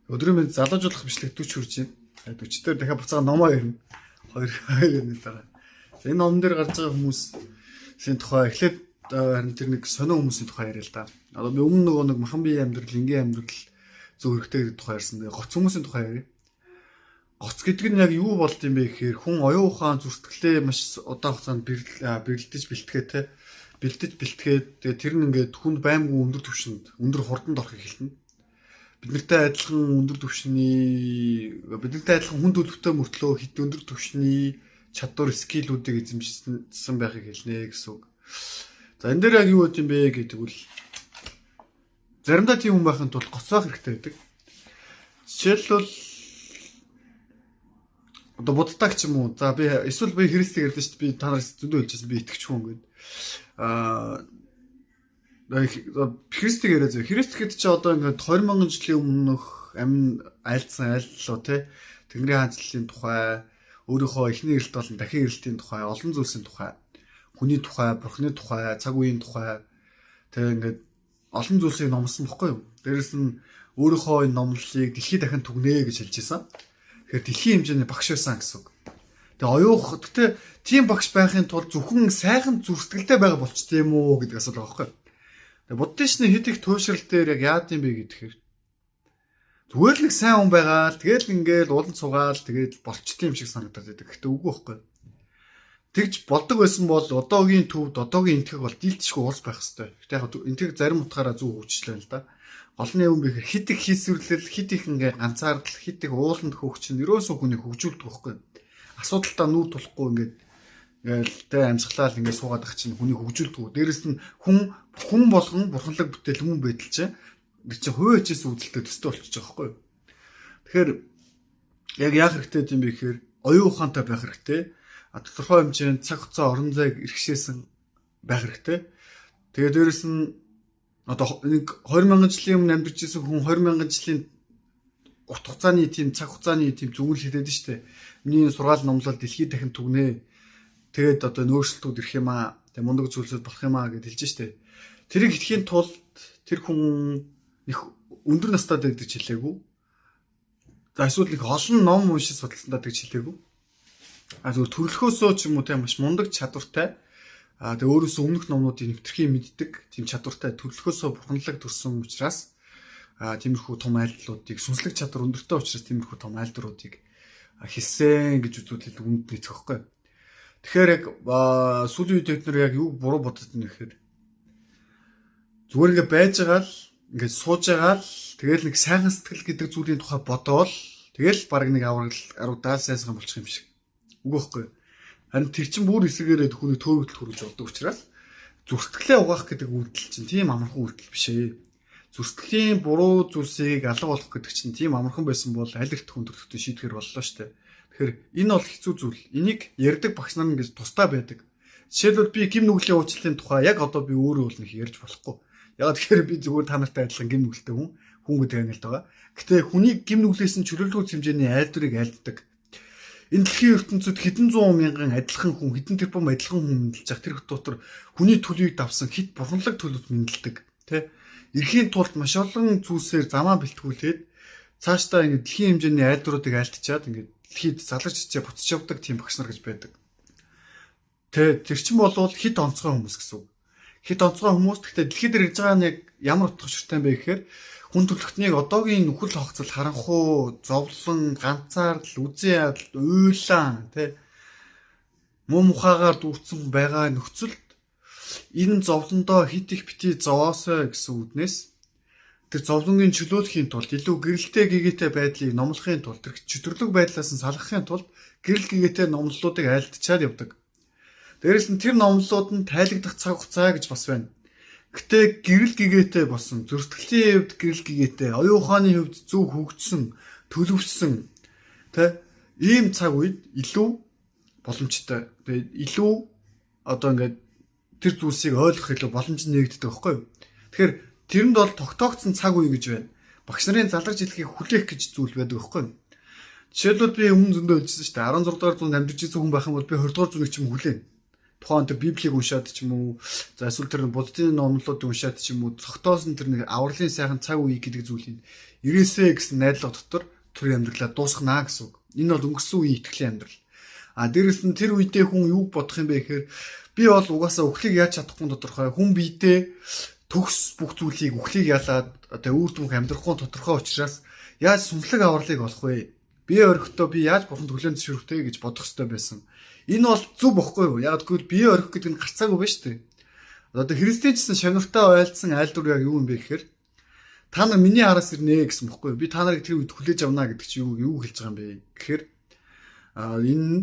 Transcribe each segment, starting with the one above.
Өдрийн мэнд залуужуулах бичлэг 40 хүрч байна. 40 дээр дахиад буцаага номоо ирнэ. Хоёр өдрийн дараа. Энэ ном дээр гарч байгаа хүмүүсийн тухай эхлээд харин тэр нэг сонио хүмүүсийн тухай яриа л да. Одоо би өмнө нэг махан бие амьдрал, энгийн амьдрал зөв хэрэгтэй тухай ярьсан. Гоц хүмүүсийн тухай яриа. Гоц гэдэг нь яг юу болд юм бэ гэхээр хүн оюун ухаан зүсгэлээ маш удаан хугацаанд бэлдэж бэлтгээд тэр нь ингээд хүнд баймгүй өндөр түвшинд, өндөр хурданд орохыг хэлнэ. Биднэртэй адилхан хүн төлөвтэй мөртлөө хэд өндөр түвшний чадвар скиллүүдийг эзэмшсэн байхыг хэлнэ гэсэн үг. За энэ дээр яг юу гэдэм бэ гэдэг үл заримдаа тийм хүн байхын тулд гоцоох хэрэгтэй байдаг. Жишээлбэл одоо буддаг ч юм уу. За би эсвэл би христийг ярьдэн шүү дээ. Би та нараас зөндөө хэлжсэн би итгэж хүн гэдэг. Христийг яриа зөө. Христ гэдэг чи одоо ингээд 20,000 жилийн өмнөх айлдсан айллуу тий. Тэнгэрийн хаанчлалын тухай, өөрийнхөө эхний эрэлт болон дахин эрэлтийн тухай, олон зүйлсийн тухай, хүний тухай, бурхны тухай, цаг үеийн тухай тий ингээд олон зүйлсийг номлосон бохгүй юу? Дээрэс нь өөрийнхөө энэ номлолыг дэлхийд дахин түгнэ гэж хэлж байсан. Тэгэхээр дэлхийн хэмжээний багш байсан гэсэн үг. Гэхдээ тийм багш байхын тулд зөвхөн сайхан зүрстгэлтэй байгаа болчтой юм уу гэдэг асуулт байгаа байхгүй юу? Буддичны хэд их туушрал дээр яг яад юм бэ гэхээр зүгээр л нэг сайн хүн байгаа л тэгэл ингээл улан цугаал тэгэл болчтой юм шиг санагдаад байдаг. Гэхдээ үгүй байхгүй. Тэгж болдог байсан бол одоогийн төвд одоогийн энтгэг бол дийлдэшгүй уус байх хэвээр. Гэхдээ яг энтгэг зарим утгаараа зөв хөгжлөө л да. Голны юм бэхэр хит их хийсвэрлэл хит их ингээ ганцаардал хит их ууланд хөгчин ерөөсөө хүнийг хөгжүүлдэг байхгүй. Асуудалтаа нүүр тулахгүй ингээд тэ амьсгалал ингээд суугаад ах чинь хүнийг хөгжүүлдэг. Дээрэс нь хүн болгон бурханлаг бүтээл хүн байдал чинь хувийн хичээс үүдэлтэй төстэй болчихж байгаа байхгүй юу. Тэгэхээр яг яах хэрэгтэй юм бэ гэхээр оюун ухаантай байх хэрэгтэй. Тодорхой хэмжээнд цаг хугацаа орон зайг эрхшээсэн байх хэрэгтэй. Тэгээ дээрэс нь одоо нэг 20,000 жилийн өмнө амьдарч ирсэн хүн 20,000 жилийн урт хугацааны тийм цаг хугацааны тийм зүгэл хэлээд нь штэ. Миний сургаал номлол дэлхийд дахин түгнэ. Тэгээд одоо нөөцлөлтүүд ирэх юм аа. Тэг мундаг зүйлсүүд болох юм аа гэж хэлж штэ. Тэрийг хэлхийн тулд тэр хүн их өндөр настай байдаг ч хэлээгүй. За эсвэл их олон ном уншиж судалсандаа гэж хэлээгүй. Зөвхөн төрлөхөөсөө ч юм уу тийм маш мундаг чадвартай. Тэг өөрөөсөө өмнөх номнуудыг нэвтрхий мэддэг тийм чадвартай төрлөхөөсөө бурханлаг төрсөн учраас тиймэрхүү том айлдлуудыг сүнслэг чадвар өндөртэй учраас тиймэрхүү том айлдруудыг хэлсэн гэж үзүүлэл үнд нийцэх байхгүй. Тэгэхээр яг сүүлийн үед бид нар яг юу буруу бодод байна гэхээр зүгээр ингээд байж байгаа л ингээд сууж байгаа л тэгэл нэг сайхан сэтгэл гэдэг зүйлийн тухай бодоол тэгэл баг нэг аврагдаал сайхан болчих юм шиг. Үгүй байхгүй. Харин тэр чинь бүр эсрэгээрээ хүний төөгдөл хүргэж болдог учраас зүрстгэлээ угаах гэдэг үйлдэл чинь тийм амархан үйлдэл биш ээ. Зүрстгэлийн буруу зүйлсийг алга болох гэдэг чинь тийм амархан байсан бол аль их хүндрэлтэй шийдэхэр боллоо шүү дээ. Тэгэхээр энэ бол хэцүү зүйл. Энийг ярьдаг багш нар ингэж тустай байдаг. Жишээлбэл би гим нүглийн уучлалын тухай яг одоо би өөрөө бол нэг ярьж болохгүй. Яг тэгэхээр би зүгээр та нартай адилхан гим нүгэлтэй хүн гэдэг ангилт байгаа. Гэтэ хүний гим нүглээс нь чөлөөлөх хэмжээний айлдварыг айлддаг. Энэ дэлхийн ертөнцид хэдэн зуун мянган адилхан хүн, хэдэн тэрбум адилхан хүн мэдлж байгаа. Тэр дотор хүний төлөвийг давсан хит бурханлаг төлөвд мэдлдэг. Тэ? Эрхийн тулд маш олон зүйлсээр замаа бэлтгүүлээд цаашдаа ингэ дэлхийн хэмжээний айлдваруудыг айлтчаад ингэ дэлхийд заларч чичээ буцаж явдаг тийм багш нар гэж байдаг. Тэр чинь болвол хит онцгой хүмүүс гэсэн үг. Хит онцгой хүмүүс гэхдээ дэлхийд ирж байгаа нь яг ямар утга учиртай юм бэ гэхээр хүн төрөлхтнийг одоогийн нүхэл хогцол харанхуу, зовлон, ганцаардал, үзэн ядал, уйлаан тэ муу мухагаар дүүцсэн байгаа нөхцөлд энэ зовлондоо хит их бити зовоосой гэсэн үднээс тэр зовлонгийн чөлөөлөхийн тулд илүү гэрэлтэй гэгээтэй байдлыг номлохын тулд тэр чөтгөрлөг байдлаас нь салгахын тулд гэрэл гэгээтэй номлолуудыг айлтчаад явдаг. Дээрээс нь тэр номлолууд нь тайлагдах цаг хугацаа гэж бас байна. Гэтэ гэрэл гэгээтэй болсон, зүртгэлийн хувьд гэрэл гэгээтэй, оюун ухааны хувьд зөв хөгжсөн, төлөвшсөн тэ ийм цаг үед илүү боломжтой. Тэгээд илүү одоо ингээд тэр зүйлсийг ойлгох илүү боломж нэгддэг байхгүй юу? Тэгэхээр тэрэнд бол тогтоогдсон цаг үе гэж байна. Багш нарын залгаж хэлхийг хүлээх гэж зүйл байдаг байхгүй юу? Жишээлбэл би өмнө зөндөө хэлжсэн шүү дээ. 16 дугаар зуунд амьдарч ирсэн хүн байх юм бол би 20 дугаар зууны ч юм хүлээн. тухайн тэр библийг уншаад ч юм уу за эсвэл тэр буддын номлуудыг уншаад ч юм уу цогтоосон тэр нэг авралын сайхан цаг үе гэдэг зүйлийг ирээсэ гэсэн найдлага дотор тэр амьдралаа дуусгана гэсэн үг. Энэ бол өнгөрсөн үеийн итгэлийн амьдрал. Дээрэс нь тэр үедээ хүн юу бодох юм бэ гэхээр би бол угаасаа үхлийг яаж чадахгүй тодорхой. Хүн биедээ төгс бүх зүйлийг үхлийг ялаад одоо үр дүнх амьдрахгүй тодорхой учраас яаж сүнслэг авралыг олох вэ? Би орхихдоо би яаж бурханд хүлээн зөвшөөрөхтэй гэж бодох хэрэгтэй байсан. Энэ бол зөв бохгүй юу? Яг гэвэл бие орхих гэдэг нь гарцаагүй байна шүү дээ. Одоо христчсэн шавнартай ойлцсон айлдвар яг юу юм бэ гэхээр та нар миний араас ирнэ гэсэн бохгүй юу? Би та нарыг тэр үед хүлээж авна гэдэг чи юу хэлж байгаа юм бэ? Гэхээр энэ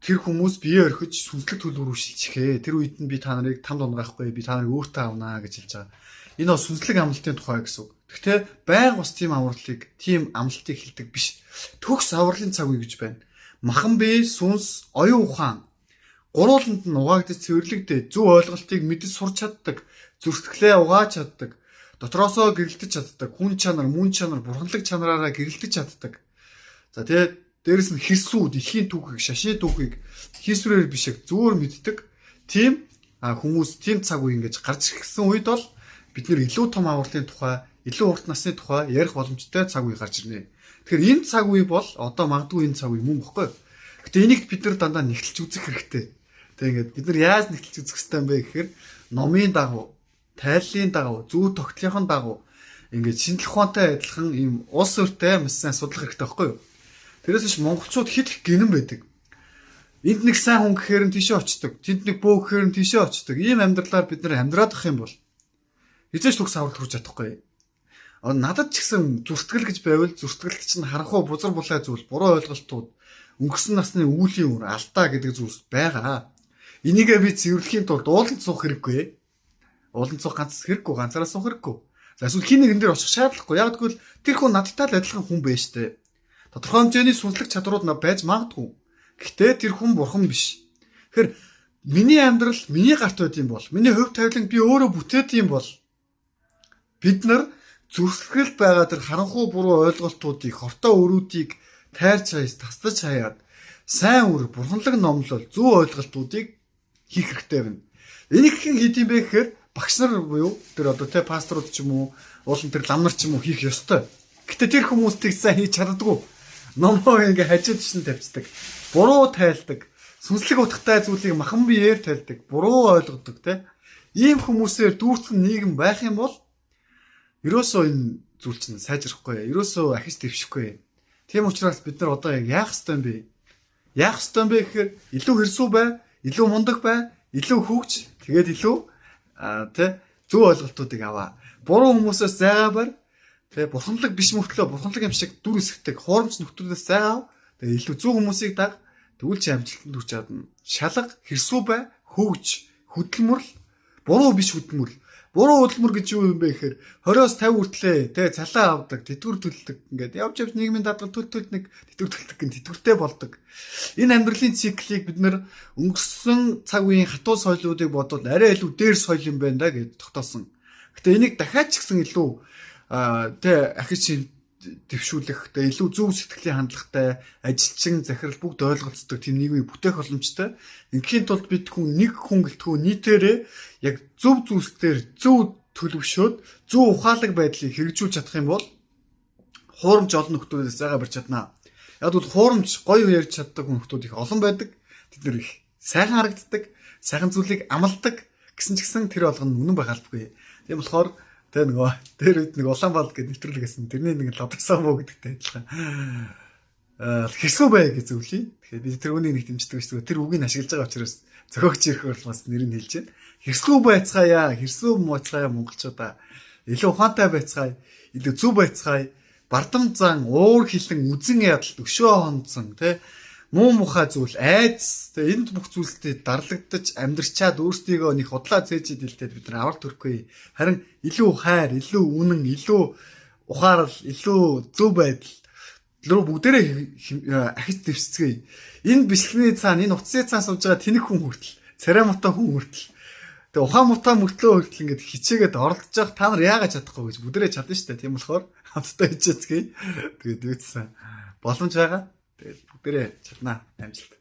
тэр хүмүүс бие орхиж сүнслэг төлөв рүү шилжихээ. Тэр үед нь би та нарыг тамд унгаахгүй, би та нарыг өөртөө авнаа гэж хэлж байгаа. Энэ бол сүнслэг амлалтын тухай гэсэн үг. Гэхдээ байнга бас тийм амлалтыг хэлдэг биш. Төгс авралын цаг үе гэж байна. Махан бие, сүнс, оюун ухаан гурууланд нь угаагдаж цэвэрлэгдээ зөв ойлголтыг мэдэж сурч чаддаг, зүрхтгэлээ угааж чаддаг, дотроосоо гэрэлтэж чаддаг, хүн чанар, мөн чанар, бурханлаг чанараараа гэрэлтэж чаддаг. За тэгээд дээрэс нь хэрсүү, дэлхийн түүхийг, шашны түүхийг хийсвэрээр биш зүгээр мэддэг. Тийм хүмүүс тийм цаг үе ингэж гарч ирсэн үед бол бид нэр илүү том авралын тухай, илүү урт насны тухай ярих боломжтой цаг үе гарч ирнэ. Тэгэхээр энэ цаг үе бол одоо магадгүй энэ цаг үе мөн бохгүй. Гэтэ энийг бид нар дандаа нэгтэлж үзэх хэрэгтэй. Тэг ингээд бид нар яаж нэгтэлж үзэх хэрэгтэй юм бэ гэхээр номын дагуу, тайллын дагуу, зүй тогтлынхын дагуу ингээд шинжлэх ухаантай адилхан ийм улс өртөө маш сайн судлах хэрэгтэй байхгүй юу? Тэрээс биш монголчууд хит их гинэн байдаг. Энд нэг сайн хүн гэхээр нь тийшээ очдог. Тэнд нэг бөө гэхээр нь тийшээ очдог. Ийм амьдралаар бид нар амьдраад ах юм бол хизээч төгс аврал хүрч чадахгүй. Надад ч гэсэн зүртгэл гэж байвал зүртгэлт чинь харанхуй бузар булаа зүйл, буруу ойлголтууд, өнгөрсөн насны үүлийн үр, алдаа гэдэг зүйлс байгаа. Энийгээ би цэвэрлэхийн тулд ууланд суух хэрэггүй. Ууланд суух хэрэггүй, ганцаараа суух хэрэггүй. За эсвэл хин нэгэн дээр очих шаардлагагүй. Яг гэвэл тэр хүн надтай л адилхан хүн байж тээ. Тодорхой хэмжээний сүнслэг чадрууд байж магадгүй. Гэхдээ тэр хүн бурхан биш. Тэгэхээр миний амьдрал миний гарт байд юм бол, миний хувь тавилан би өөрөө бүтээд юм бол бид нар зүрхсгэлд байгаа тэр харанхуй буруу ойлголтуудыг, хортой өрүүдийг тайрч хаяс, тасдаж хаяад сайн үр, бурханлаг номлол, зөв ойлголтуудыг хийх хэрэгтэй байна. Энийг хэн хийдэм бэ гэхээр багш нар буюу тэр одоо тэ пасторууд ч юм уу, уулын тэр лам нар ч юм уу хийх ёстой. Гэтэ тэр хүмүүсийг сайн хийж чаддаггүй. Номоо ингээ хажууд шин тавьцдаг. Буруу тайлдаг. Сүнслэг утгатай зүйлийг махан биеэр тайлдаг. Буруу ойлгодог те. Ийм хүмүүсээр дүүрсэн нийгэм байх юм бол ерөөсөө энэ зүйл чинь сайжрахгүй. Ерөөсөө ахис дэвшихгүй. Тийм учраас бид нар одоо яах ёстой юм бэ? Яах ёстой юм бэ гэхээр илүү хэрсүү бай, илүү мундаг бай, илүү хөвгч, тэгээд илүү зөв ойлголтуудыг аваа. Буруу хүмүүсээс зайгаа барь. Тэгээ бурханлаг биш мөртлөө бурханлаг юм шиг дүр эсгдэг хуурамч нөхдүүдээс зайгаа. Тэгээ илүү зөв хүмүүсийг даг. Тэгвэл чи амжилтанд хүрч чадна. Шалга, хэрсүү бай, хөвгч, хөдөлмөрл, буруу биш хөдөлмөрл. Буруу хөдөлмөр гэж юу юм бэ гэхээр 20-оос 50 хүртлээ тэгээ цалаа авдаг, тэтгэвэр төлдөг. Ингээд явж нийгмийн дадлага төлтөл нэг тэтгэвэр төлдөг гэн тэтгэвртэй болдог. Энэ амьдралын циклийг бид нэр өнгөрсөн цаг үеийн хатуу соёлуудыг бодвол арай илүү дээр соёл юм байна да гэж тогтоосон. Гэтэ энийг дахиад ч гэсэн илүү ахиж дэвшүүлэх, илүү зөв сэтгэлийн хандлагатай, ажилчин, захирал бүгд ойлголцдог тийм нийгмийг бүтээх боломжтой. Ингийн тулд бид нэг хүн гэлтгүү нийтээрээ яг зөв зүйлсээр зөв төлөвшөөд зөв ухаалаг байдлыг хэрэгжүүлж чадах юм бол хуурамч олон нөхдүүдээс зайгаа барьж чаднаа. Яг бол хуурамч гоё ярьж чаддаг нөхдүүд их олон байдаг. Тэд нэр их сайхан харагддаг, сайхан зүйлийг амладаг гэсэн ч гэсэн тэр болгоно үнэн байх албагүй. Тийм болохоор тэр нөгөө дээр үед нэг Улаанбаатар гэдэг нэвтрүүлэг гэсэн. Тэрний нэг лодсон боо гэдэгтэй адилхан. Хэрсүү бай гэж зөвлөе. Тэгэхээр би тэр үнийг нэг дэмждэг шүү дээ. Тэр үгийг ашиглаж байгаа учраас зохиогч ирэх болмоос нэрийг хэлж байна. Хэрсүү байцгаая, хэрсүү моцгаая монголчуудаа. Илүү ухаантай байцгаая, илүү зөв байцгаая. Бардам зан, уур хилэн, үзэн ядалт, өшөө хонцсон, муу мухай зүйл, айдас, энд бүх зүйлстэй дарлагдаж амьдрчаад өөрсдийгөө нэг худлаа цээжид илтээд бид нар аврал төрөхгүй. Харин илүү хайр, илүү үнэн, илүү ухаарал, илүү зөв байдал руу бүгдээрээ ахиж дэвсцгээе. Энэ бичлэгийн цаана, энэ утасны цаана сууж байгаа тэнэг хүн хүртэл, царай муутай хүн хүртэл, тэгээ ухаан муутай мөртлөө хүртэл ингээд хичээгээд оролдож явах та нар яагаад чадахгүй гэж бүгдээрээ чадна шүү дээ. Тийм болохоор хамтдаа хичээцгээе. Тэгээд үүссэн боломж байгаа. Тэгээд бүгдээрээ чаднаа амжилт.